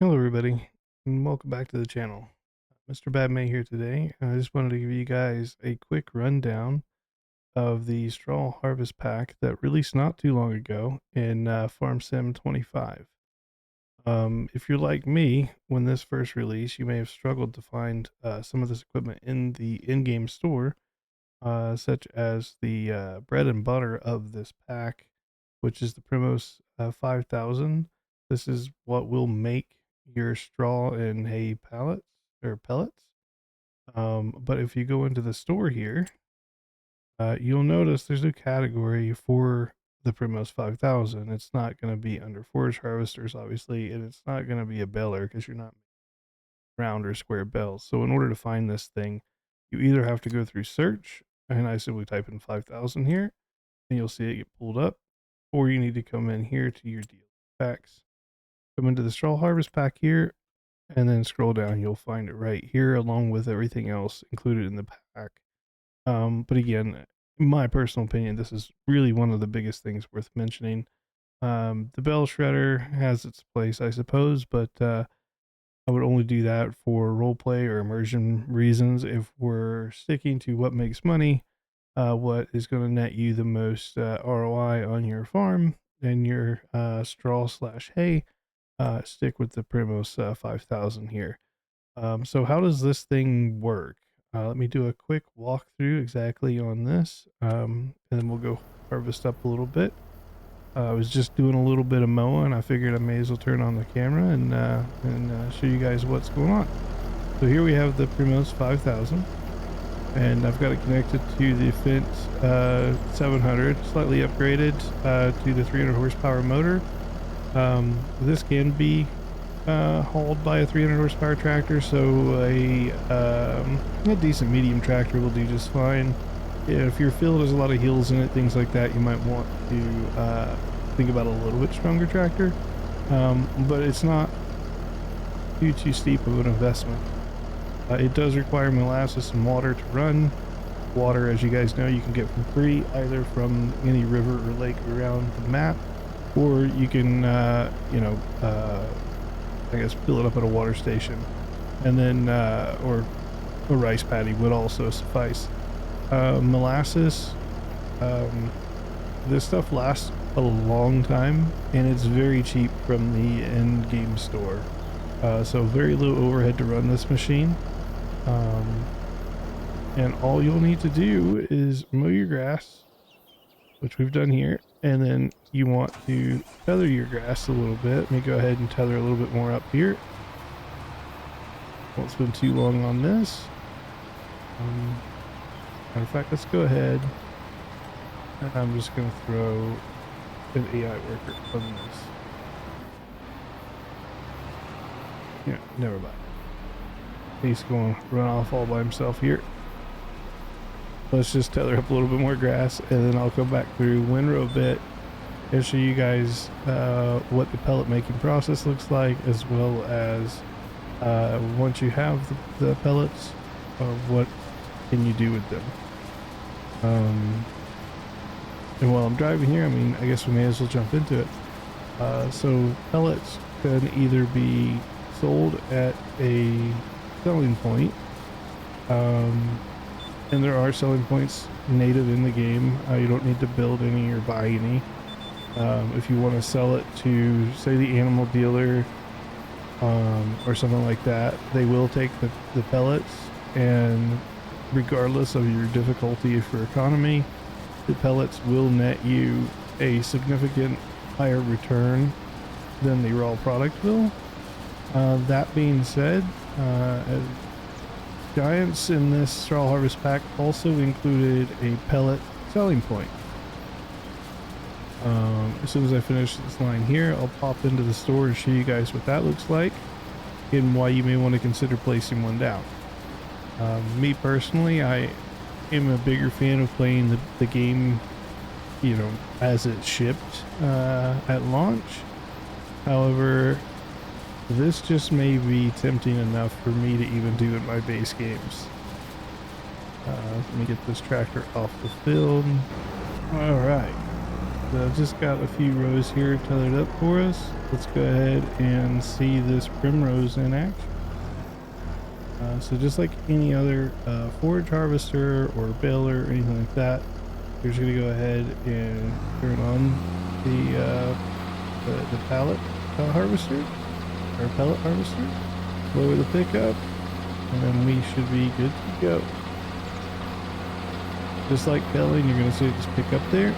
Hello everybody, and welcome back to the channel. Mr. Badmay here today. I just wanted to give you guys a quick rundown of the straw harvest pack that released not too long ago in Farm Sim 25. If you're like me, when this first released, you may have struggled to find some of this equipment in the in-game store, such as the bread and butter of this pack, which is the Primos 5000. This is what will make your straw and hay pallets or pellets. But if you go into the store here, you'll notice there's no category for the Primos 5000. It's not going to be under forage harvesters, obviously, and it's not going to be a baler because you're not round or square bales. So in order to find this thing, you either have to go through search, and I simply type in 5000 here, and you'll see it get pulled up, or you need to come in here to your deal packs, come into the straw harvest pack here, and then scroll down. You'll find it right here along with everything else included in the pack. But again, in my personal opinion, this is really one of the biggest things worth mentioning. The bell shredder has its place, I suppose, but I would only do that for roleplay or immersion reasons. If we're sticking to what makes money, what is going to net you the most ROI on your farm and your straw slash hay, stick with the Primos 5000 here. So how does this thing work? Let me do a quick walkthrough exactly on this, and then we'll go harvest up a little bit. I was just doing a little bit of mowing. I figured I may as well turn on the camera and show you guys what's going on. So here we have the Primos 5000, and I've got it connected to the Fence 700, slightly upgraded to the 300 horsepower motor. This can be hauled by a 300 horsepower tractor, so a decent medium tractor will do just fine. If your field has a lot of hills in it, things like that, you might want to think about a little bit stronger tractor, but it's not too steep of an investment. It does require molasses and water to run. Water, as you guys know, you can get for free either from any river or lake around the map, or you can I guess fill it up at a water station, and then or a rice paddy would also suffice. Molasses, this stuff lasts a long time, and it's very cheap from the end game store, so very low overhead to run this machine. And all you'll need to do is mow your grass, which we've done here, and then you want to tether your grass a little bit. Let me go ahead and tether a little bit more up here. Won't spend too long on this. Matter of fact, let's go ahead, and I'm just going to throw an AI worker on this. Yeah, never mind. He's going to run off all by himself here. Let's just tether up a little bit more grass, and then I'll come back through windrow a bit and show you guys what the pellet making process looks like, as well as once you have the pellets, what can you do with them. And while I'm driving here, I mean, I guess we may as well jump into it. So pellets can either be sold at a selling point, and there are selling points native in the game. You don't need to build any or buy any. If you want to sell it to, say, the animal dealer or something like that, they will take the pellets, and regardless of your difficulty for economy, the pellets will net you a significant higher return than the raw product will. That being said, Giants in this straw harvest pack also included a pellet selling point. As soon as I finish this line here, I'll pop into the store and show you guys what that looks like and why you may want to consider placing one down. Me personally, I am a bigger fan of playing the game, you know, as it shipped at launch. However, this just may be tempting enough for me to even do in my base games. Let me get this tractor off the field. All right. just got a few rows here tethered up for us. Let's go ahead and see this primrose in action. So just like any other forage harvester or baler or anything like that, you're just going to go ahead and turn on the pallet harvester or pellet harvester, lower the pickup, and then we should be good to go. Just like pelleting, you're going to see it just pick up there,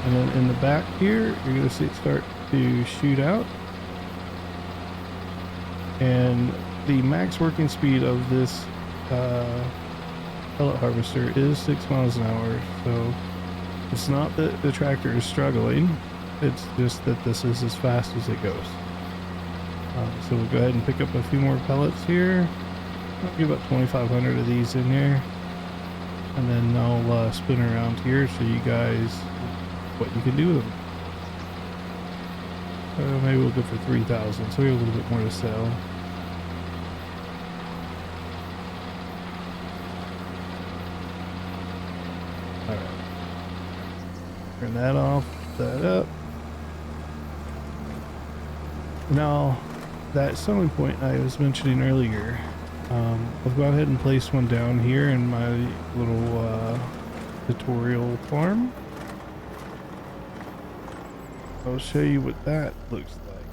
and then in the back here, you're going to see it start to shoot out. And the max working speed of this pellet harvester is 6 miles an hour, so it's not that the tractor is struggling, it's just that this is as fast as it goes. So we'll go ahead and pick up a few more pellets here. I'll get about 2,500 of these in here, and then I'll spin around here show you guys what you can do with them. Maybe we'll go for 3,000, so we have a little bit more to sell. Alright. Turn that off, that up. Now, that selling point I was mentioning earlier, I'll go ahead and place one down here in my little tutorial farm. I'll show you what that looks like.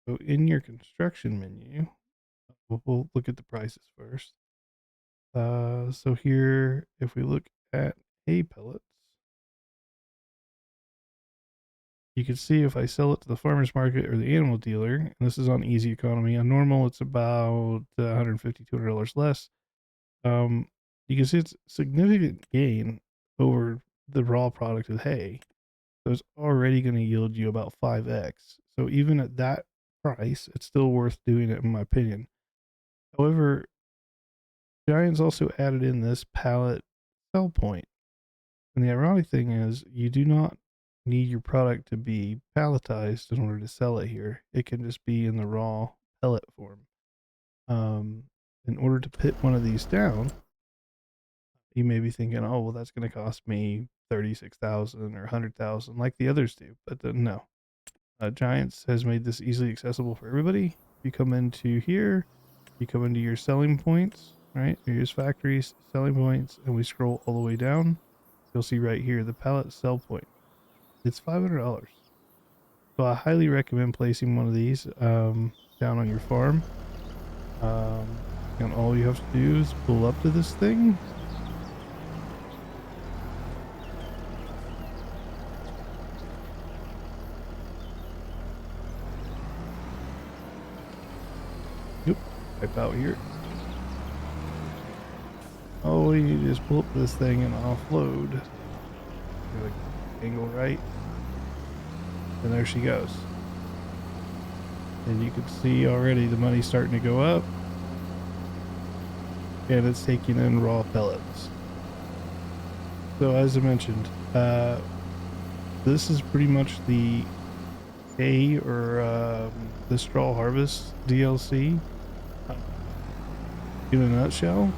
So in your construction menu, we'll look at the prices first. So here, if we look at hay pellets, you can see if I sell it to the farmer's market or the animal dealer, and this is on easy economy. On normal, it's about $150, $200 less. You can see it's significant gain over the raw product of hay. So it's already going to yield you about 5x. So even at that price, it's still worth doing it in my opinion. However, Giants also added in this pallet sell point. And the ironic thing is you do not need your product to be palletized in order to sell it here. It can just be in the raw pellet form. In order to put one of these down, you may be thinking, oh, well, that's going to cost me 36,000 or 100,000 like the others do. But no, Giants has made this easily accessible for everybody. You come into here, you come into your selling points, right? Here's factories, selling points, and we scroll all the way down. You'll see right here the pallet sell point. It's $500. So I highly recommend placing one of these down on your farm. And all you have to do is pull up to this thing. Yep, type out here. All you need is pull up this thing and offload. Like angle right. And there she goes. And you can see already the money's starting to go up. And it's taking in raw pellets. So as I mentioned, this is pretty much the hay or the straw harvest DLC in a nutshell.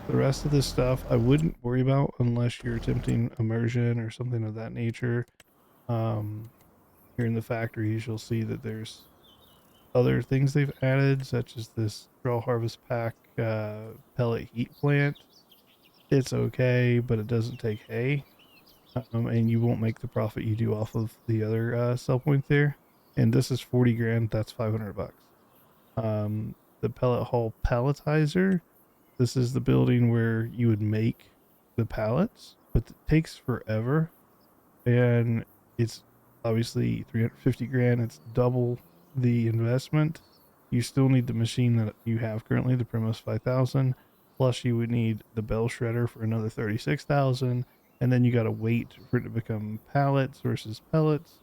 The rest of this stuff I wouldn't worry about unless you're attempting immersion or something of that nature. Here in the factories, you'll see that there's other things they've added, such as this straw harvest pack pellet heat plant. It's okay, but it doesn't take hay, and you won't make the profit you do off of the other sell point there. And this is 40 grand. That's 500 bucks. The pellet hall palletizer. This is the building where you would make the pallets, but it takes forever, and it's obviously 350 grand. It's double the investment. You still need the machine that you have currently, the Primos 5000, plus you would need the bell shredder for another 36,000, and then you got to wait for it to become pallets versus pellets.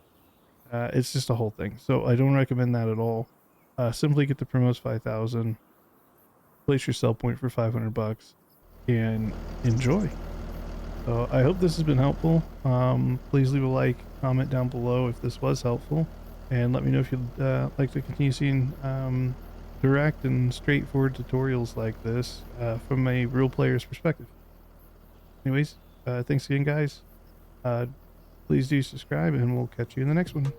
It's just a whole thing. So I don't recommend that at all. Simply get the Primos 5000, place your sell point for 500 bucks, and enjoy. So I hope this has been helpful. Please leave a like, comment down below if this was helpful, and let me know if you'd like to continue seeing direct and straightforward tutorials like this from a real player's perspective. Anyways, thanks again, guys. please do subscribe, and we'll catch you in the next one.